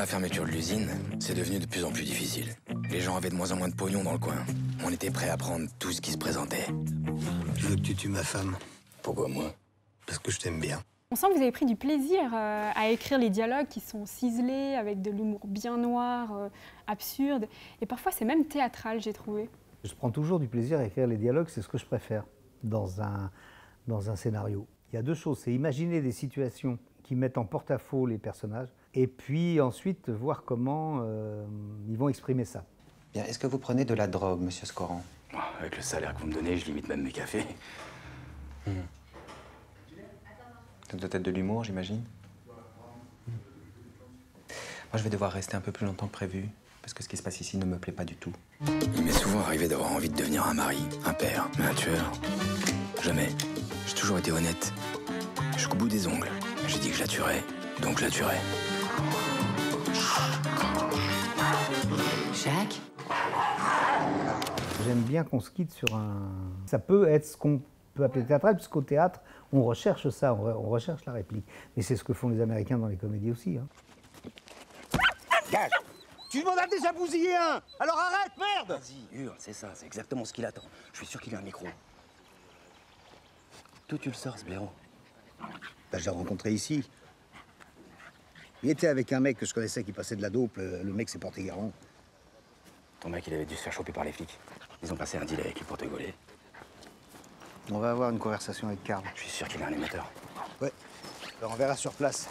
la fermeture de l'usine, c'est devenu de plus en plus difficile. Les gens avaient de moins en moins de pognon dans le coin. On était prêt à prendre tout ce qui se présentait. Je veux que tu tues ma femme. Pourquoi moi? Parce que je t'aime bien. On sent que vous avez pris du plaisir à écrire les dialogues qui sont ciselés, avec de l'humour bien noir, absurde. Et parfois, c'est même théâtral, j'ai trouvé. Je prends toujours du plaisir à écrire les dialogues, c'est ce que je préfère dans un scénario. Il y a deux choses, c'est imaginer des situations qui mettent en porte-à-faux les personnages, et puis ensuite voir comment ils vont exprimer ça. Bien, est-ce que vous prenez de la drogue, monsieur Scoran? Avec le salaire que vous me donnez, je limite même mes cafés. Ça doit être de l'humour, j'imagine. Moi, je vais devoir rester un peu plus longtemps que prévu, parce que ce qui se passe ici ne me plaît pas du tout. Il m'est souvent arrivé d'avoir envie de devenir un mari, un père, mais un tueur. Jamais. J'ai toujours été honnête. Jusqu'au bout des ongles. J'ai dit que je la tuerais, donc je la tuerais. Jacques? J'aime bien qu'on se quitte sur un... Ça peut être ce qu'on peut appeler théâtral, puisqu'au théâtre, on recherche ça, on recherche la réplique. Mais c'est ce que font les Américains dans les comédies aussi. Hein. Gage! Tu m'en as déjà bousillé un! Alors arrête, merde! Vas-y, hurle, c'est ça, c'est exactement ce qu'il attend. Je suis sûr qu'il a un micro. D'où tu le sors, ce blaireau? Bah, je l'ai rencontré ici. Il était avec un mec que je connaissais qui passait de la dope. Le mec s'est porté garant. Ton mec, il avait dû se faire choper par les flics. Ils ont passé un deal avec lui pour te gauler. On va avoir une conversation avec Karl. Je suis sûr qu'il a un émetteur. Ouais. Alors on verra sur place.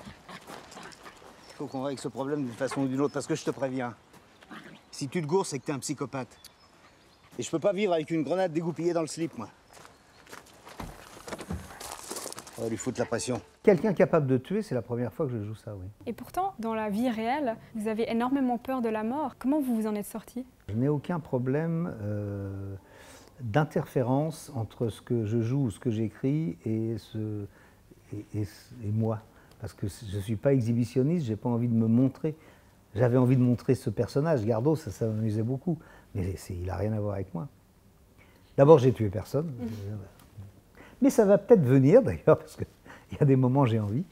Il faut qu'on règle ce problème d'une façon ou d'une autre, parce que je te préviens. Si tu te gourres, c'est que t'es un psychopathe. Et je peux pas vivre avec une grenade dégoupillée dans le slip, moi. On va lui foutre la pression. Quelqu'un capable de tuer, c'est la première fois que je joue ça, oui. Et pourtant, dans la vie réelle, vous avez énormément peur de la mort. Comment vous vous en êtes sorti? Je n'ai aucun problème d'interférence entre ce que je joue, ce que j'écris et moi. Parce que je ne suis pas exhibitionniste, je n'ai pas envie de me montrer. J'avais envie de montrer ce personnage, Gardo, ça m'amusait beaucoup. Mais il n'a rien à voir avec moi. D'abord, j'ai tué personne. Mais ça va peut-être venir, d'ailleurs, parce qu'il y a des moments où j'ai envie.